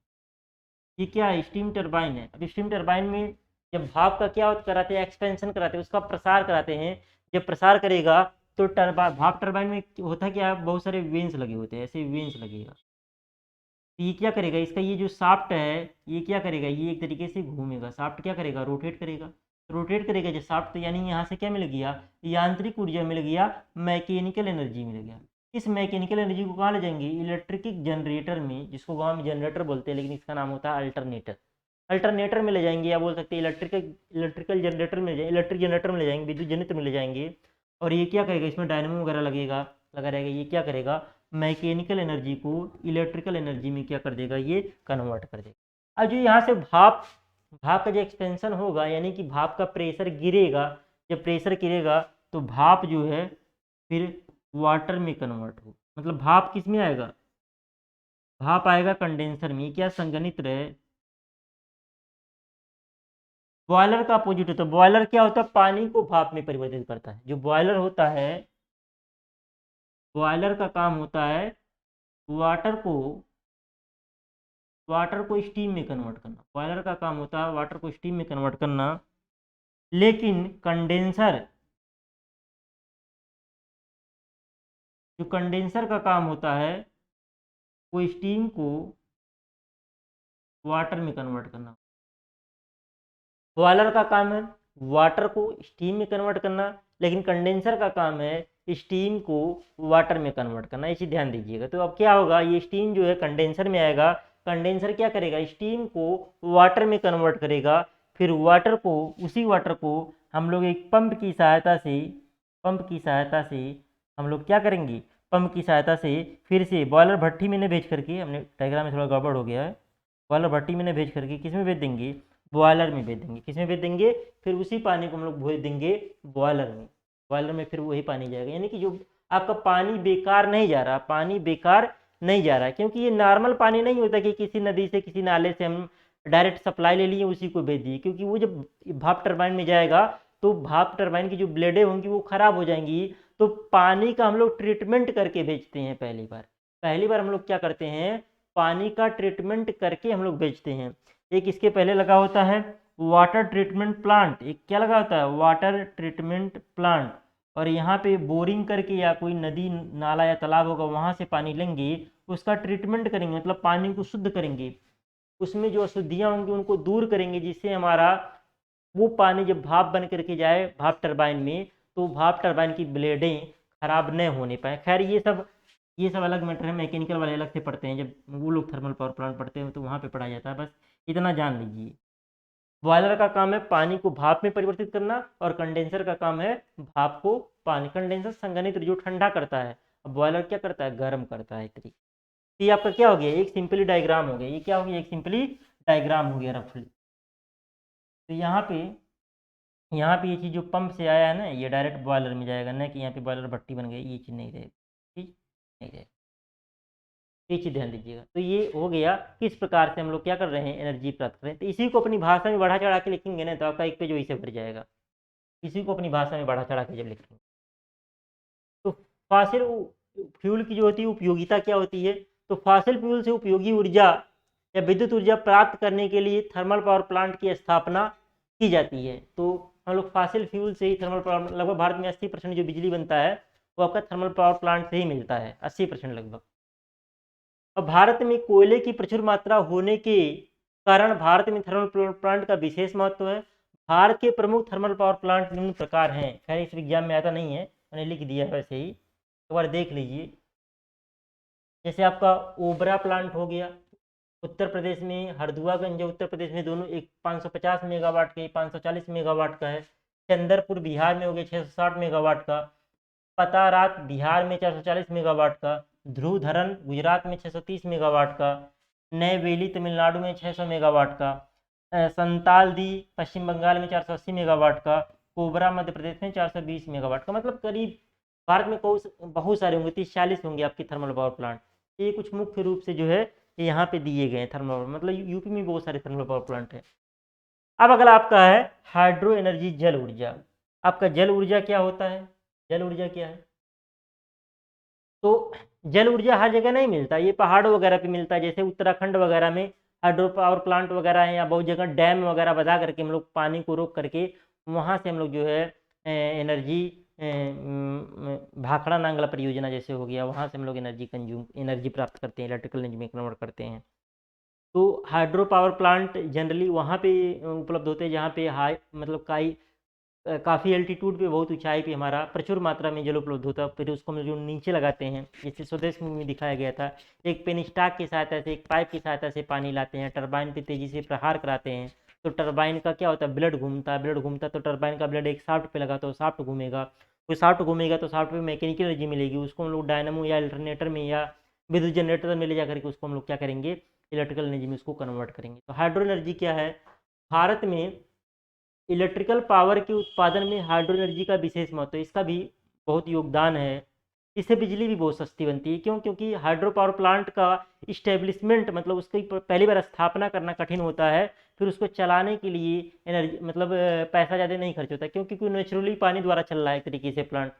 ये क्या है, स्टीम टरबाइन है। अब स्टीम टरबाइन में जब भाप का क्या कराते हैं, एक्सपेंशन कराते हैं, उसका प्रसार कराते हैं। जब प्रसार करेगा तो भाप टरबाइन में होता क्या है, बहुत सारे वेन्स लगे होते हैं, ऐसे वेन्स लगेगा। तो ये क्या करेगा, इसका ये जो शाफ्ट है, ये क्या करेगा, ये एक तरीके से घूमेगा। शाफ्ट क्या करेगा, रोटेट करेगा। रोटेट करेगा जो शाफ्ट, तो यानी यहाँ से क्या मिल गया, यांत्रिक ऊर्जा मिल गया, मैकेनिकल एनर्जी मिल गया। इस मैकेनिकल एनर्जी को कहाँ ले जाएंगे, इलेक्ट्रिक जनरेटर में, जिसको गाँव में जनरेटर बोलते हैं, लेकिन इसका नाम होता है अल्टरनेटर। अल्टरनेटर में ले जाएंगे, या बोल सकते हैं इलेक्ट्रिकल जनरेटर में ले जाएंगे, इलेक्ट्रिक जनरेटर में ले जाएंगे, विद्युत जनित्र में ले जाएंगे। और ये क्या करेगा, इसमें डायनेमो वगैरह लगेगा, लगा रहेगा। ये क्या करेगा, मैकेनिकल एनर्जी को इलेक्ट्रिकल एनर्जी में क्या कर देगा, ये कन्वर्ट कर देगा। अब जो यहाँ से भाप, भाप का जो एक्सपेंशन होगा, यानी कि भाप का प्रेशर गिरेगा, जब प्रेशर गिरेगा तो भाप जो है फिर वाटर में कन्वर्ट हो, मतलब भाप किस में आएगा, भाप आएगा कंडेंसर में। क्या संघनित्र है, बॉयलर का अपोजिट होता है। बॉयलर क्या होता है, पानी को भाप में परिवर्तित करता है। जो बॉयलर होता है, बॉयलर का काम होता है वाटर को, वाटर को स्टीम में कन्वर्ट करना। बॉयलर का काम होता है वाटर को स्टीम में कन्वर्ट करना। लेकिन कंडेंसर, जो कंडेंसर का काम होता है वो स्टीम को वाटर में कन्वर्ट करना। बॉयलर का काम है वाटर को स्टीम में कन्वर्ट करना, लेकिन कंडेंसर का काम है स्टीम को वाटर में कन्वर्ट करना। इसे ध्यान दीजिएगा। तो अब क्या होगा, ये स्टीम जो है कंडेंसर में आएगा, कंडेंसर क्या करेगा, स्टीम को वाटर में कन्वर्ट करेगा। फिर वाटर को, उसी वाटर को हम लोग एक पंप की सहायता से, पंप की सहायता से हम लोग क्या करेंगे, पंप की सहायता से फिर से बॉयलर भट्टी में न भेज करके, हमने डायग्राम में थोड़ा गड़बड़ हो गया है, बॉयलर भट्टी में न भेज करके किस में भेज देंगे, बॉयलर में भेज देंगे। किस में भेज देंगे, फिर उसी पानी को हम लोग भेज देंगे बॉयलर में। बॉयलर में फिर वही पानी जाएगा, यानी कि जो आपका पानी बेकार नहीं जा रहा, पानी बेकार नहीं जा रहा है। क्योंकि ये नॉर्मल पानी नहीं होता कि किसी नदी से, किसी नाले से हम डायरेक्ट सप्लाई ले लिए उसी को भेज दिए। क्योंकि वो जब भाप टरबाइन में जाएगा तो भाप टरबाइन की जो ब्लेडें होंगी वो खराब हो जाएंगी। तो पानी का हम लोग ट्रीटमेंट करके भेजते हैं। पहली बार हम लोग क्या करते हैं, पानी का ट्रीटमेंट करके हम लोग भेजते हैं। एक इसके पहले लगा होता है वाटर ट्रीटमेंट प्लांट, एक क्या लगा होता है, वाटर ट्रीटमेंट प्लांट। और यहाँ पे बोरिंग करके या कोई नदी नाला या तालाब होगा वहाँ से पानी लेंगे, उसका ट्रीटमेंट करेंगे, मतलब पानी को शुद्ध करेंगे, उसमें जो अशुद्धियाँ होंगी उनको दूर करेंगे, जिससे हमारा वो पानी जब भाप बन करके जाए भाप टरबाइन में, तो भाप टरबाइन की ब्लेडें खराब न होने पाए। खैर ये सब अलग मैटर है, मैकेनिकल वाले अलग से पढ़ते हैं, जब वो लोग थर्मल पावर प्लांट पढ़ते हैं तो वहाँ पे पढ़ा जाता है। बस इतना जान लीजिए। बॉयलर का काम है पानी को भाप में परिवर्तित करना, और कंडेंसर का काम है भाप को पानी, कंडेंसर संघनित्र जो ठंडा करता है, और बॉयलर क्या करता है, गर्म करता है। एक तरीके से ये आपका क्या हो गया, एक सिंपली डायग्राम हो गया। ये क्या हो गया, एक सिंपली डायग्राम हो गया रफली। तो यहाँ पे ये चीज़ जो पंप से आया है ना, ये डायरेक्ट बॉयलर में जाएगा, ना कि यहाँ पे बॉयलर भट्टी बन गई, ये चीज़ नहीं रहेगी, ठीक नहीं रहेगी। ये चीज़ ध्यान दीजिएगा। तो ये हो गया किस प्रकार से हम लोग क्या कर रहे हैं, एनर्जी प्राप्त कर रहे हैं। तो इसी को अपनी भाषा में बढ़ा चढ़ा के लिखेंगे ना, तो आपका एक पेज वही से भर जाएगा। इसी को अपनी भाषा में बढ़ा चढ़ा के जब लिखेंगे, तो फॉसिल फ्यूल की जो होती है उपयोगिता क्या होती है, तो फॉसिल फ्यूल से उपयोगी ऊर्जा या विद्युत ऊर्जा प्राप्त करने के लिए थर्मल पावर प्लांट की स्थापना की जाती है। तो हम लोग फॉसिल फ्यूल से ही थर्मल पावर, लगभग भारत में 80% जो बिजली बनता है वो आपका थर्मल पावर प्लांट से ही मिलता है, 80% लगभग। और भारत में कोयले की प्रचुर मात्रा होने के कारण भारत में थर्मल प्लांट का विशेष महत्व है। भारत के प्रमुख थर्मल पावर प्लांट निम्न प्रकार हैं। खैर इस एग्जाम में आता नहीं है, मैंने लिख दिया है वैसे ही, एक बार देख लीजिए। जैसे आपका ओबरा प्लांट हो गया उत्तर प्रदेश में, हरदुआगंज जो उत्तर प्रदेश में, दोनों एक 550 मेगावाट का, 540 मेगावाट का है। चंदरपुर बिहार में हो गया 660 मेगावाट का। पतारात बिहार में 440 मेगावाट का। ध्रुवधरन गुजरात में 630 मेगावाट का। नयवेली तमिलनाडु में 600 मेगावाट का। संतालदी पश्चिम बंगाल में 480 मेगावाट का। कोबरा मध्य प्रदेश में 420 मेगावाट का। मतलब करीब भारत में बहुत सारे होंगे, 30-40 होंगे आपके थर्मल पावर प्लांट। ये कुछ मुख्य रूप से जो है यहाँ पे दिए गए हैं थर्मल पावर, मतलब यूपी में बहुत सारे थर्मल पावर प्लांट है। अब अगला आपका है हाइड्रो एनर्जी, जल ऊर्जा। आपका जल ऊर्जा क्या होता है, जल ऊर्जा क्या है, तो जल ऊर्जा हर जगह नहीं मिलता, ये पहाड़ों वगैरह पे मिलता है। जैसे उत्तराखंड वगैरह में हाइड्रो पावर प्लांट वगैरह है, या बहुत जगह डैम वगैरह बना करके हम लोग पानी को रोक करके वहाँ से हम लोग जो है एनर्जी, भाखड़ा नांगला परियोजना जैसे हो गया, वहाँ से हम लोग एनर्जी प्राप्त करते हैं, इलेक्ट्रिकल एनर्जी में कन्वर्ट करते हैं। तो हाइड्रो पावर प्लांट जनरली वहाँ पे उपलब्ध होते हैं जहाँ पे हाई, मतलब काफ़ी एल्टीट्यूड पे, बहुत ऊंचाई पे हमारा प्रचुर मात्रा में जल उपलब्ध होता है। फिर उसको हम जो नीचे लगाते हैं, जैसे स्वदेश मूवी में दिखाया गया था, एक पेनस्टाक की सहायता से, एक पाइप की सहायता से पानी लाते हैं, टरबाइन पे तेजी से प्रहार कराते हैं। तो टरबाइन का क्या होता है, ब्लेड घूमता है, ब्लेड घूमता है तो टरबाइन का ब्लेड एक शाफ्ट पे लगा तो शाफ्ट घूमेगा, वो शाफ्ट घूमेगा तो शाफ्ट पे मैकेनिकल एनर्जी मिलेगी। उसको हम लोग डायनामो या अल्टरनेटर में या विद्युत जनरेटर में ले जा करके उसको हम लोग क्या करेंगे, इलेक्ट्रिकल एनर्जी में उसको कन्वर्ट करेंगे। तो हाइड्रो एनर्जी क्या है, भारत में इलेक्ट्रिकल पावर के उत्पादन में हाइड्रो एनर्जी का विशेष महत्व है, इसका भी बहुत योगदान है। इससे बिजली भी बहुत सस्ती बनती है। क्यों, क्योंकि हाइड्रो पावर प्लांट का इस्टेब्लिशमेंट, मतलब उसकी पहली बार स्थापना करना कठिन होता है, फिर उसको चलाने के लिए एनर्जी, मतलब पैसा ज़्यादा नहीं खर्च होता, क्योंकि नेचुरली पानी द्वारा चल रहा है एक तरीके से प्लांट।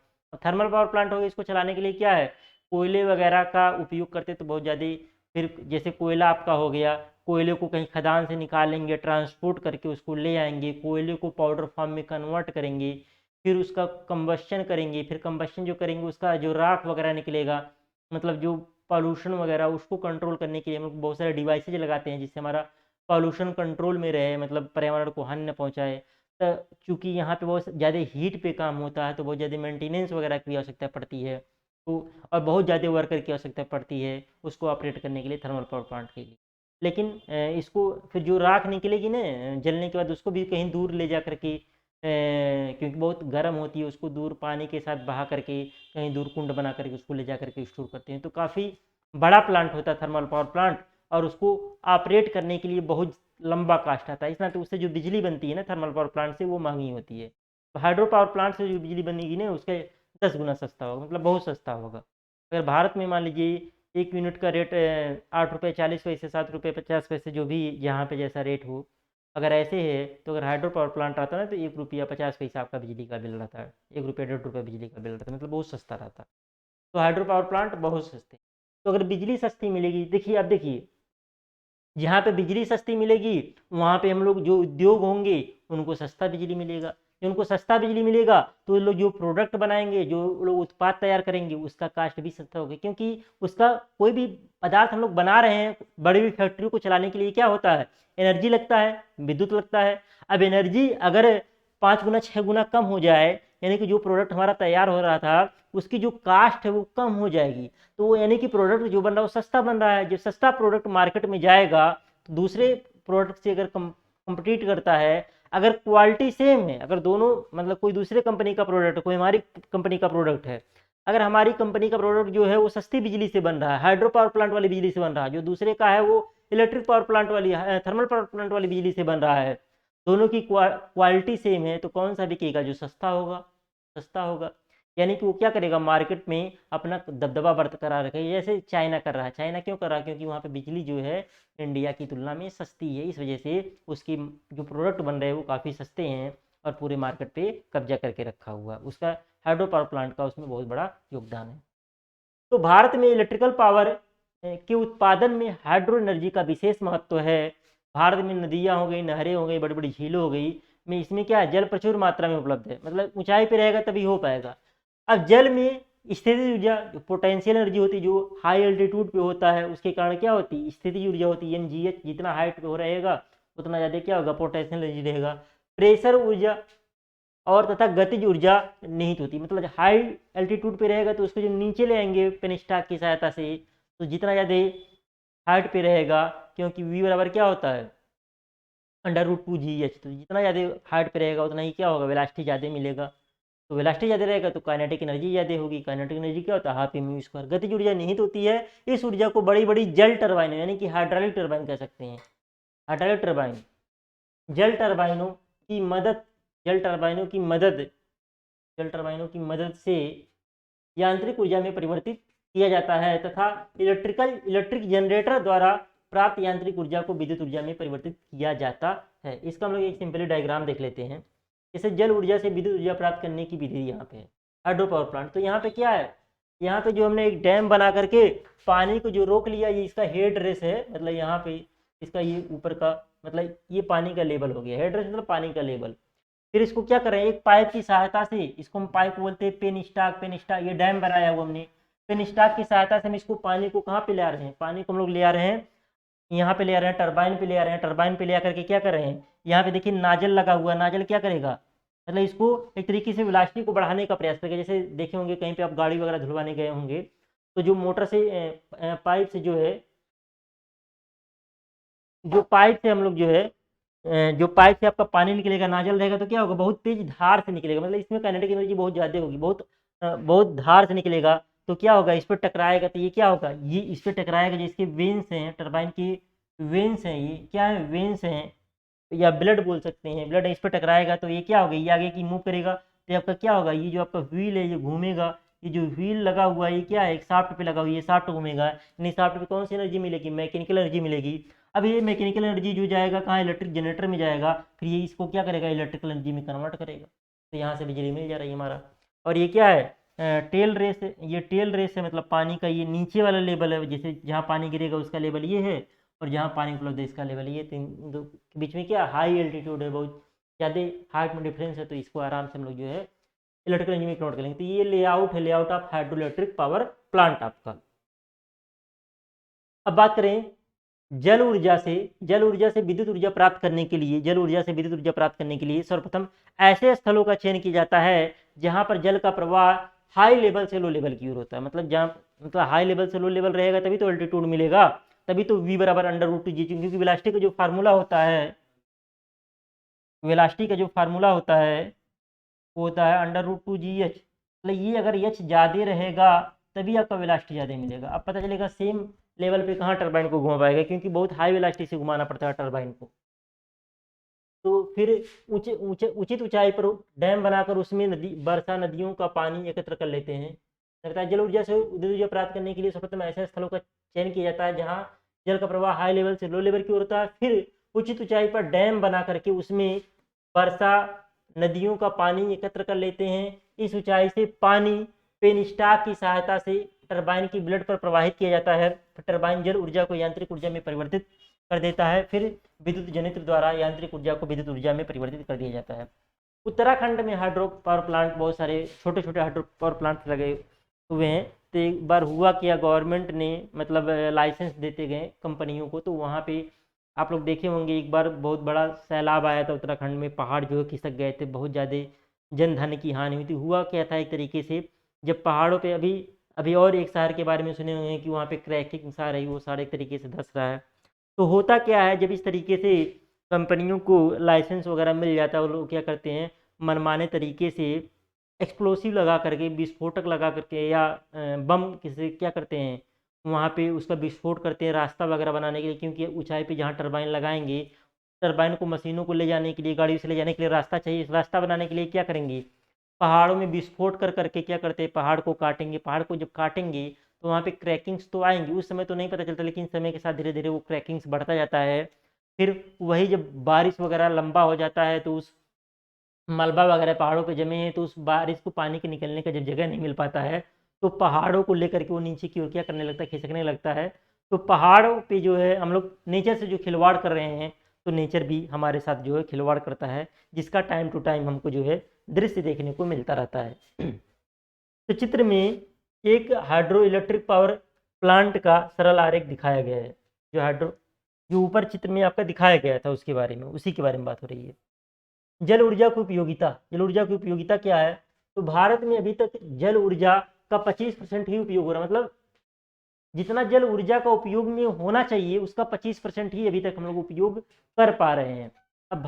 थर्मल पावर प्लांट हो गया, इसको चलाने के लिए क्या है, कोयले वगैरह का उपयोग करते तो बहुत ज़्यादा। फिर जैसे कोयला आपका हो गया, कोयले को कहीं खदान से निकालेंगे, ट्रांसपोर्ट करके उसको ले आएंगे, कोयले को पाउडर फॉर्म में कन्वर्ट करेंगे, फिर उसका कंबस्शन करेंगे, फिर कंबस्शन जो करेंगे उसका जो राख वगैरह निकलेगा, मतलब जो पॉल्यूशन वगैरह, उसको कंट्रोल करने के लिए हम लोग बहुत सारे डिवाइसेज लगाते हैं जिससे हमारा पॉल्यूशन कंट्रोल में रहे, मतलब पर्यावरण को हानि न पहुँचाए। तो चूँकि यहाँ पे बहुत ज़्यादा हीट पे काम होता है तो बहुत ज़्यादा मेंटेनेंस वगैरह की आवश्यकता पड़ती है, तो और बहुत ज़्यादा वर्कर की आवश्यकता पड़ती है उसको ऑपरेट करने के लिए, थर्मल पावर प्लांट के लिए। लेकिन इसको फिर जो राख निकलेगी ना जलने के बाद, उसको भी कहीं दूर ले जा करके, क्योंकि बहुत गर्म होती है, उसको दूर पानी के साथ बहा करके कहीं दूर कुंड बना करके उसको ले जा करके स्टोर करते हैं। तो काफ़ी बड़ा प्लांट होता है थर्मल पावर प्लांट, और उसको ऑपरेट करने के लिए बहुत लंबा कास्ट आता है। इस तो उससे जो बिजली बनती है ना थर्मल पावर प्लांट से, वो महंगी होती है। तो हाइड्रो पावर प्लांट से जो बिजली बनेगी ना उसके 10 गुना सस्ता होगा, मतलब बहुत सस्ता होगा। अगर भारत में मान लीजिए 1 यूनिट का रेट 8 रुपये 40 पैसे, 7 रुपये 50 पैसे, जो भी यहाँ पे जैसा रेट हो, अगर ऐसे है तो अगर हाइड्रो पावर प्लांट आता ना तो 1 रुपया 50 पैसा आपका बिजली का बिल रहता है, 1 रुपया 1.5 रुपया बिजली का बिल रहता है, मतलब बहुत सस्ता रहता है। तो हाइड्रो पावर प्लांट बहुत सस्ते। तो अगर बिजली सस्ती मिलेगी, देखिए अब देखिए, जहाँ पे बिजली सस्ती मिलेगी वहाँ पे हम लोग जो उद्योग होंगे उनको सस्ता बिजली मिलेगा। जो उनको सस्ता बिजली मिलेगा तो लोग जो प्रोडक्ट बनाएंगे, जो लोग उत्पाद तैयार करेंगे, उसका कास्ट भी सस्ता होगा। क्योंकि उसका कोई भी पदार्थ हम लोग बना रहे हैं, बड़ी बड़ी फैक्ट्री को चलाने के लिए क्या होता है, एनर्जी लगता है, विद्युत लगता है। अब एनर्जी अगर 5 गुना 6 गुना कम हो जाए, यानी कि जो प्रोडक्ट हमारा तैयार हो रहा था उसकी जो कास्ट है वो कम हो जाएगी, तो वो यानी कि प्रोडक्ट जो बन रहा है वो सस्ता बन रहा है। जब सस्ता प्रोडक्ट मार्केट में जाएगा तो दूसरे प्रोडक्ट से अगर कम्पीट करता है, अगर क्वालिटी सेम है, अगर दोनों मतलब कोई दूसरे कंपनी का प्रोडक्ट, कोई हमारी कंपनी का प्रोडक्ट है, अगर हमारी कंपनी का प्रोडक्ट जो है वो सस्ती बिजली से बन रहा है, हाइड्रो पावर प्लांट वाली बिजली से बन रहा है, जो दूसरे का है वो इलेक्ट्रिक पावर प्लांट वाली, थर्मल पावर प्लांट वाली बिजली से बन रहा है, दोनों की क्वालिटी सेम है, तो कौन सा बिकेगा? जो सस्ता होगा, सस्ता होगा। यानी कि वो क्या करेगा, मार्केट में अपना दबदबा बरकरार रखेगा, जैसे चाइना कर रहा है। चाइना क्यों कर रहा है? क्योंकि वहाँ पे बिजली जो है इंडिया की तुलना में सस्ती है, इस वजह से उसकी जो प्रोडक्ट बन रहे हैं वो काफ़ी सस्ते हैं और पूरे मार्केट पे कब्जा करके रखा हुआ है। उसका हाइड्रो पावर प्लांट का उसमें बहुत बड़ा योगदान है। तो भारत में इलेक्ट्रिकल पावर के उत्पादन में हाइड्रो एनर्जी का विशेष महत्व है। भारत में नदियाँ हो गई, नहरें हो गई, बड़ी बड़ी झीलें हो गई, में इसमें क्या है, जल प्रचुर मात्रा में उपलब्ध है, मतलब ऊंचाई पे रहेगा तभी हो पाएगा। अब जल में स्थितिज ऊर्जा, जो पोटेंशियल एनर्जी होती है, जो हाई एल्टीट्यूड पे होता है, उसके कारण क्या होती है, स्थितिज ऊर्जा होती है, NGH। जितना हाइट पे हो रहेगा उतना ज़्यादा क्या होगा, पोटेंशियल एनर्जी रहेगा। प्रेशर ऊर्जा और तथा गतिज ऊर्जा निहित होती है, मतलब हाई एल्टीट्यूड पे रहेगा तो उसको जो नीचे ले आएंगे पेनिस्टाक की सहायता से, तो जितना ज़्यादा हाइट पे रहेगा, क्योंकि V बराबर क्या होता है, √2GH, तो जितना ज़्यादा हाइट पे रहेगा उतना ही क्या होगा, वेलोसिटी ज़्यादा मिलेगा। तो वेलोसिटी ज़्यादा रहेगा तो काइनेटिक एनर्जी ज़्यादा होगी। काइनेटिक एनर्जी क्या होता है, हाफ mv²। गतिज ऊर्जा निहित होती है, इस ऊर्जा को बड़ी बड़ी जल टरबाइन यानी कि हाइड्रोलिक टरबाइन कह सकते हैं। हाइड्रोलिक टरबाइन, जल टरबाइनों की मदद, जल टरबाइनों की मदद, जल टरबाइनों की मदद से यांत्रिक ऊर्जा में परिवर्तित किया जाता है, तथा इलेक्ट्रिक जनरेटर द्वारा प्राप्त यांत्रिक ऊर्जा को विद्युत ऊर्जा में परिवर्तित किया जाता है। इसका हम लोग एक सिंपली डायग्राम देख लेते हैं। जैसे जल ऊर्जा से विद्युत ऊर्जा प्राप्त करने की विधि यहाँ पे है, हाइड्रो पावर प्लांट। तो यहाँ पे क्या है, यहाँ पे जो हमने एक डैम बना करके पानी को जो रोक लिया, ये इसका हेड रेस है, मतलब यहाँ पे इसका ये ऊपर का मतलब ये पानी का लेवल हो गया, हेड रेस मतलब पानी का लेवल। फिर इसको क्या करें, एक पाइप की सहायता से, इसको हम पाइप बोलते हैं, पेनस्टाक। पेनस्टाक ये डैम बनाया हुआ हमने, पेनस्टाक की सहायता से हम इसको पानी को कहाँ पे ले आ रहे हैं, पानी को हम लोग ले आ रहे हैं यहाँ पे ले आ रहे हैं, टरबाइन पे ले आ रहे हैं। टरबाइन पे ले आकर के क्या कर रहे हैं, यहाँ पे देखिए नाजल लगा हुआ है। नाजल क्या करेगा, मतलब इसको एक तरीके से वेलोसिटी को बढ़ाने का प्रयास करेगा। जैसे देखे होंगे कहीं पे आप गाड़ी वगैरह धुलवाने गए होंगे, तो जो मोटर से पाइप से जो है, जो पाइप से हम लोग जो है जो पाइप से आपका पानी निकलेगा, नाजल रहेगा, तो क्या होगा, बहुत तेज धार से निकलेगा, मतलब इसमें काइनेटिक एनर्जी बहुत ज़्यादा होगी, बहुत धार से निकलेगा। तो क्या होगा, इस पर टकराएगा, तो ये क्या होगा, ये इस पर टकराएगा, जो इसके वेन्स हैं, टरबाइन की वेन्स हैं, ये क्या है, वेन्स हैं या ब्लड बोल सकते हैं, ब्लड इस पर टकराएगा तो ये क्या होगा, ये आगे की मूव करेगा, तो आपका क्या होगा, ये जो आपका व्हील है ये घूमेगा। ये जो व्हील लगा हुआ है ये क्या है, एक शाफ्ट पे लगा हुआ है, ये शाफ्ट घूमेगा, यानी शाफ्ट पे कौन सी एनर्जी मिलेगी, मैकेनिकल एनर्जी मिलेगी। अब ये मैकेनिकल एनर्जी जो जाएगा कहाँ, इलेक्ट्रिक जनरेटर में जाएगा, फिर ये इसको क्या करेगा, इलेक्ट्रिकल एनर्जी में कन्वर्ट करेगा, तो यहाँ से बिजली मिल जा रही है हमारा। और ये क्या है, टेल रेस, ये टेल रेस है, मतलब पानी का ये नीचे वाला लेवल है, जैसे जहाँ पानी गिरेगा उसका लेवल ये है, और जहाँ पानी उपलब्ध है इसका लेवल ये। दो के बीच में क्या हाई एल्टीट्यूड है, बहुत ज़्यादा हाइट में डिफरेंस है, तो इसको आराम से हम लोग जो है इलेक्ट्रिकल एनर्जी में कन्वर्ट करेंगे। तो ये लेआउट है, layout of hydro electric power plant आपका। अब बात करें जल ऊर्जा से विद्युत ऊर्जा प्राप्त करने के लिए, जल ऊर्जा से विद्युत ऊर्जा प्राप्त करने के लिए सर्वप्रथम ऐसे स्थलों का चयन किया जाता है जहां पर जल का प्रवाह हाई लेवल से लो लेवल की ओर होता है। मतलब जहाँ मतलब हाई लेवल से लो लेवल रहेगा तभी तो अल्टीट्यूड मिलेगा, तभी तो V बराबर √2G, क्योंकि वेलोसिटी का जो फार्मूला होता है, वेलोसिटी का जो फार्मूला होता है वो होता है √2GH। मतलब ये अगर H ज़्यादा रहेगा तभी आपका वेलोसिटी ज़्यादा मिलेगा। अब पता चलेगा सेम लेवल पे कहाँ टरबाइन को घुमा पाएगा, क्योंकि बहुत हाई वेलोसिटी से घुमाना पड़ता है टरबाइन को। तो फिर ऊंचे ऊंचे उचित ऊंचाई पर डैम बनाकर उसमें वर्षा नदियों का पानी एकत्र कर लेते हैं। लगता है जल ऊर्जा से विद्युत ऊर्जा प्राप्त करने के लिए सर्वप्रथम ऐसे स्थलों का चयन किया जाता है जहाँ जल का प्रवाह हाई लेवल से लो लेवल की ओर होता है। फिर उचित ऊंचाई पर डैम बना करके उसमें वर्षा नदियों का पानी एकत्र कर लेते हैं। इस ऊंचाई से पानी पेनस्टाक की सहायता से टरबाइन की ब्लेड पर प्रवाहित किया जाता है। टरबाइन जल ऊर्जा को यांत्रिक ऊर्जा में परिवर्तित कर देता है। फिर विद्युत जनित्र द्वारा यांत्रिक ऊर्जा को विद्युत ऊर्जा में परिवर्तित कर दिया जाता है। उत्तराखंड में हाइड्रो पावर प्लांट, बहुत सारे छोटे छोटे हाइड्रो पावर प्लांट लगे हुए हैं। तो एक बार हुआ क्या, गवर्नमेंट ने मतलब लाइसेंस देते गए कंपनियों को, तो वहाँ पे आप लोग देखे होंगे एक बार बहुत बड़ा सैलाब आया था उत्तराखंड में, पहाड़ जो है खिसक गए थे, बहुत ज़्यादा जन धन की हानि हुई थी। हुआ क्या था, एक तरीके से जब पहाड़ों पे अभी और एक शहर के बारे में सुने हुए हैं कि वहाँ पे क्रैकिंग सा रही, वो सारे एक तरीके से धस रहा है। तो होता क्या है, जब इस तरीके से कंपनियों को लाइसेंस वगैरह मिल जाता है, वो लोग क्या करते हैं मनमाने तरीके से एक्सप्लोसिव लगा करके, विस्फोटक लगा करके या बम किसी क्या करते हैं वहाँ पे उसका विस्फोट करते हैं रास्ता वगैरह बनाने के लिए, क्योंकि ऊंचाई पे जहाँ टरबाइन लगाएंगे, टरबाइन को मशीनों को ले जाने के लिए, गाड़ियों से ले जाने के लिए रास्ता चाहिए। इस रास्ता बनाने के लिए क्या करेंगे, पहाड़ों में विस्फोट कर करके क्या करते हैं पहाड़ को काटेंगे। पहाड़ को जब काटेंगे तो वहाँ पे क्रैकिंग्स तो आएंगी, उस समय तो नहीं पता चलता, लेकिन समय के साथ धीरे धीरे वो क्रैकिंग्स बढ़ता जाता है। फिर वही जब बारिश वगैरह लंबा हो जाता है तो उस मलबा वगैरह पहाड़ों पे जमे हैं, तो उस बारिश को पानी के निकलने का जब जगह नहीं मिल पाता है तो पहाड़ों को लेकर के वो नीचे की ओर क्या करने लगता है, खिसकने लगता है। तो पहाड़ों पे जो है हम लोग नेचर से जो खिलवाड़ कर रहे हैं, तो नेचर भी हमारे साथ जो है खिलवाड़ करता है, जिसका टाइम टू टाइम हमको जो है दृश्य देखने को मिलता रहता है। तो चित्र में एक हाइड्रो इलेक्ट्रिक पावर प्लांट का सरल आरेख दिखाया गया है। जो ऊपर चित्र में आपका दिखाया गया था उसके बारे में, उसी के बारे में बात हो रही है। जल ऊर्जा की उपयोगिता, जल ऊर्जा की उपयोगिता क्या है, तो भारत में अभी तक जल ऊर्जा का 25% ही उपयोग हो रहा है, मतलब जितना जल ऊर्जा का उपयोग में होना चाहिए उसका 25% ही अभी तक हम लोग उपयोग कर पा रहे हैं। अब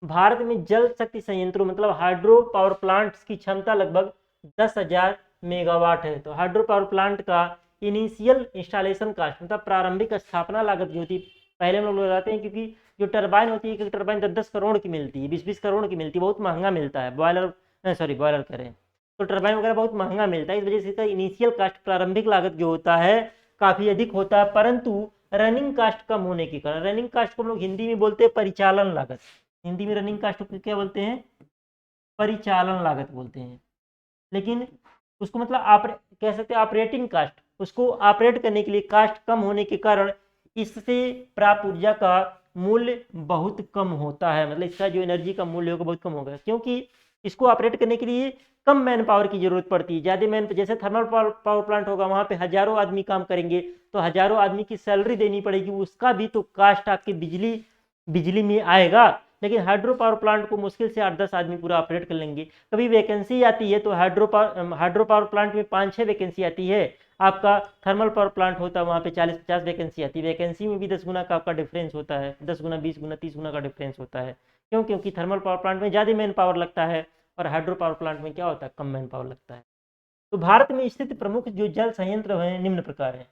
भारत में जल शक्ति संयंत्रों मतलब हाइड्रो पावर प्लांट्स की क्षमता लगभग 10,000 मेगावाट है। तो हाइड्रो पावर प्लांट का इनिशियल इंस्टॉलेशन कास्ट मतलब प्रारंभिक स्थापना लागत जो होती पहले हम लोग लगाते हैं, क्योंकि जो टरबाइन होती है एक टरबाइन 10-10 करोड़ की मिलती है, 20-20 करोड़ की मिलती है, बहुत महंगा मिलता है। बॉयलर करें तो टरबाइन वगैरह बहुत महंगा मिलता है, इस वजह से इसका इनिशियल कास्ट प्रारंभिक लागत जो होता है काफ़ी अधिक होता है। परंतु रनिंग कास्ट कम होने के कारण, रनिंग कास्ट को हम लोग हिंदी में बोलते हैं परिचालन लागत, हिंदी में रनिंग कास्ट को क्या बोलते हैं, परिचालन लागत बोलते हैं। लेकिन उसको मतलब कह सकते हैं ऑपरेटिंग कास्ट, उसको ऑपरेट करने के लिए कास्ट कम होने के कारण इससे प्राप्त ऊर्जा का मूल्य बहुत कम होता है, मतलब इसका जो एनर्जी का मूल्य होगा बहुत कम होगा, क्योंकि इसको ऑपरेट करने के लिए कम मैन पावर की जरूरत पड़ती है। ज़्यादा मैन, जैसे थर्मल पावर प्लांट होगा वहाँ पे हजारों आदमी काम करेंगे, तो हजारों आदमी की सैलरी देनी पड़ेगी, उसका भी तो कास्ट आपकी बिजली में आएगा। लेकिन हाइड्रो पावर प्लांट को मुश्किल से 8-10 आदमी पूरा ऑपरेट कर लेंगे। कभी वैकेंसी आती है तो हाइड्रो पावर प्लांट में 5-6 वैकेंसी आती है, आपका थर्मल पावर प्लांट होता है वहाँ पे 40-50 वैकेंसी आती है। वैकेंसी में भी 10 गुना का आपका डिफरेंस होता है, 10 गुना, 20 गुना, 30 गुना का डिफरेंस होता है। क्यों? क्योंकि थर्मल पावर प्लांट में ज़्यादा मैन पावर लगता है और हाइड्रो पावर प्लांट में क्या होता है, कम मैन पावर लगता है। तो भारत में स्थित प्रमुख जो जल संयंत्र हैं निम्न प्रकार हैं।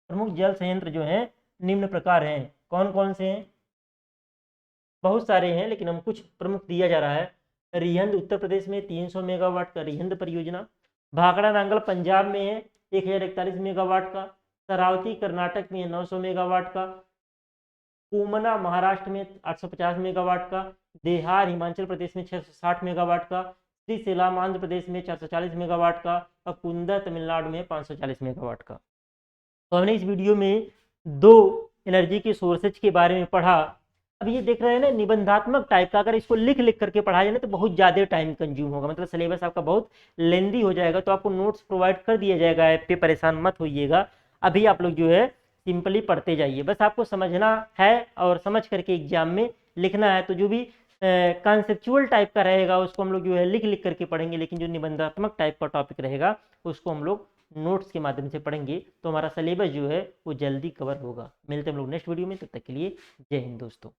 प्रमुख जल संयंत्र जो हैं निम्न प्रकार हैं। कौन कौन से हैं? बहुत सारे हैं, लेकिन हम कुछ प्रमुख दिया जा रहा है। रिहंद उत्तर प्रदेश में 300 मेगावाट का रिहंद परियोजना। भाखड़ा नांगल पंजाब में है 1041 मेगावाट का। शरावती कर्नाटक में 900 मेगावाट का। पूमना महाराष्ट्र में 850 मेगावाट का। देहार हिमाचल प्रदेश में 660 मेगावाट का। श्रीशैलम आंध्र प्रदेश में 440 मेगावाट का। और कुंदा तमिलनाडु में 540 मेगावाट का। तो हमने इस वीडियो में 2 एनर्जी के सोर्सेज के बारे में पढ़ा। अब ये देख रहे हैं ना निबंधात्मक टाइप का, अगर इसको लिख लिख करके पढ़ाया जाए ना तो बहुत ज़्यादा टाइम कंज्यूम होगा, मतलब सिलेबस आपका बहुत लेंदी हो जाएगा। तो आपको नोट्स प्रोवाइड कर दिया जाएगा ऐप पे, परेशान मत होइएगा। अभी आप लोग जो है सिंपली पढ़ते जाइए, बस आपको समझना है और समझ करके एग्जाम में लिखना है। तो जो भी कॉन्सेप्चुअल टाइप का रहेगा उसको हम लोग जो है लिख लिख करके पढ़ेंगे, लेकिन जो निबंधात्मक टाइप का टॉपिक रहेगा उसको हम लोग नोट्स के माध्यम से पढ़ेंगे, तो हमारा सिलेबस जो है वो जल्दी कवर होगा। मिलते हैं हम लोग नेक्स्ट वीडियो में, तब तक के लिए जय हिंद दोस्तों।